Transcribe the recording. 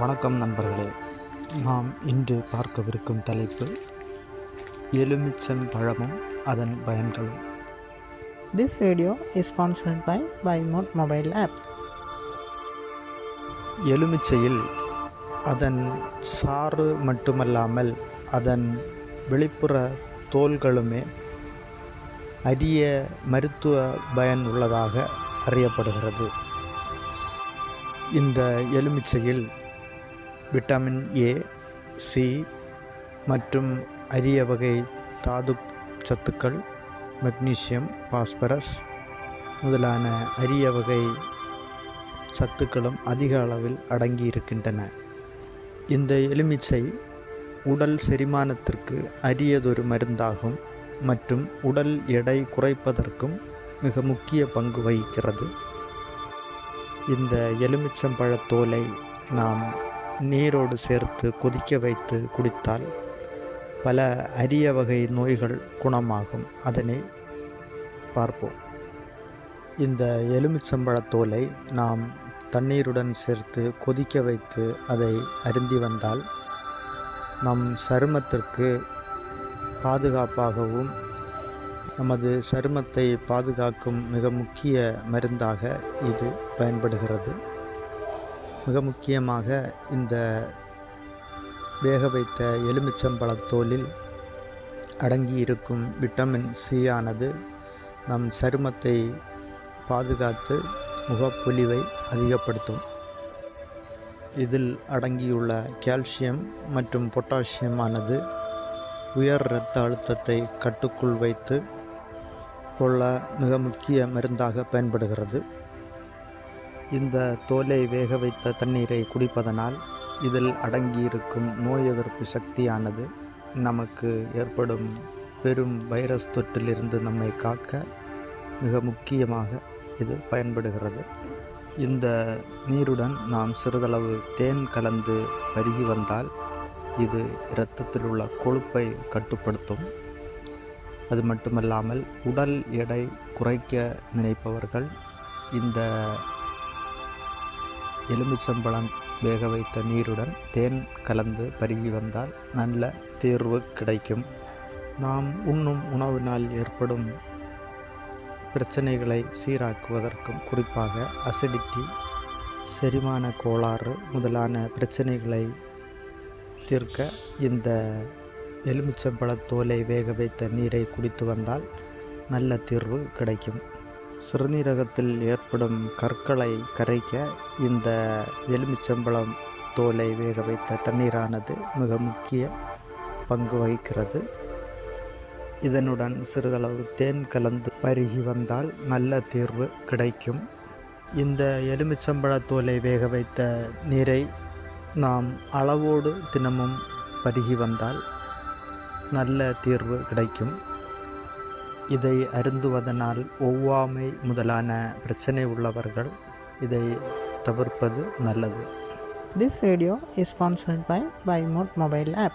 வணக்கம் நண்பர்களே. நாம் இன்று பார்க்கவிருக்கும் தலைப்பு எலுமிச்சம் பழமும் அதன் பயன்களும். This video is sponsored by BuyMode mobile app. எலுமிச்சையில் அதன் சாறு மட்டுமல்லாமல் அதன் வெளிப்புற தோல்களுமே அரிய மருத்துவ பயன் உள்ளதாக அறியப்படுகிறது. இந்த எலுமிச்சையில் விட்டமின் ஏ, சி மற்றும் அரிய வகை தாது சத்துக்கள், மெக்னீசியம், பாஸ்பரஸ் முதலான அரிய வகை சத்துக்களும் அதிக அளவில் அடங்கியிருக்கின்றன. இந்த எலுமிச்சை உடல் செரிமானத்திற்கு அரியதொரு மருந்தாகும் மற்றும் உடல் எடை குறைப்பதற்கும் மிக முக்கிய பங்கு வகிக்கிறது. இந்த எலுமிச்சம்பழத்தோலை நாம் நீரோடு சேர்த்து கொதிக்க வைத்து குடித்தால் பல அரிய வகை நோய்கள் குணமாகும். அதனை பார்ப்போம். இந்த எலுமிச்சம்பழத்தோலை நாம் தண்ணீருடன் சேர்த்து கொதிக்க வைத்து அதை அருந்தி வந்தால் நம் சருமத்திற்கு பாதுகாப்பாகவும் நமது சருமத்தை பாதுகாக்கும் மிக முக்கிய மருந்தாக இது பயன்படுகிறது. மிக முக்கியமாக இந்த வேக வைத்த எலுமிச்சம்பழத்தோலில் அடங்கியிருக்கும் விட்டமின் சி ஆனது நம் சருமத்தை பாதுகாத்து முகப்பொலிவை அதிகப்படுத்தும். இதில் அடங்கியுள்ள கால்சியம் மற்றும் பொட்டாசியம் ஆனது உயர் இரத்த அழுத்தத்தை கட்டுக்குள் வைத்து கொள்ள மிக முக்கிய மருந்தாக பயன்படுகிறது. இந்த தோலை வேக வைத்த தண்ணீரை குடிப்பதனால் இதில் அடங்கியிருக்கும் நோய் எதிர்ப்பு சக்தியானது நமக்கு ஏற்படும் பெரும் வைரஸ் தொற்றிலிருந்து நம்மை காக்க மிக முக்கியமாக இது பயன்படுகிறது. இந்த நீருடன் நாம் சிறிதளவு தேன் கலந்து பருகி வந்தால் இது இரத்தத்தில் உள்ள கொழுப்பை கட்டுப்படுத்தும். அது மட்டுமல்லாமல் உடல் எடை குறைக்க நினைப்பவர்கள் இந்த எலுமிச்சம்பழம் வேக வைத்த நீருடன் தேன் கலந்து பருகி வந்தால் நல்ல தீர்வு கிடைக்கும். நாம் உண்ணும் உணவினால் ஏற்படும் பிரச்சனைகளை சீராக்குவதற்கும், குறிப்பாக அசிடிட்டி, செரிமான கோளாறு முதலான பிரச்சனைகளை தீர்க்க இந்த எலுமிச்சம்பழத்தோலை வேக வைத்த நீரை குடித்து வந்தால் நல்ல தீர்வு கிடைக்கும். சிறுநீரகத்தில் ஏற்படும் கற்களை கரைக்க இந்த எலுமிச்சம்பழம் தோலை வேக வைத்த தண்ணீரானது மிக முக்கிய பங்கு வகிக்கிறது. இதனுடன் சிறிதளவு தேன் கலந்து பருகி வந்தால் நல்ல தீர்வு கிடைக்கும். இந்த எலுமிச்சம்பழத்தோலை வேக வைத்த நீரை நாம் அளவோடு தினமும் பருகி வந்தால் நல்ல தீர்வு கிடைக்கும். இதை அருந்துவதனால் ஒவ்வாமை முதலான பிரச்சனை உள்ளவர்கள் இதை தவிர்ப்பது நல்லது. This video is sponsored by BuyMode mobile app.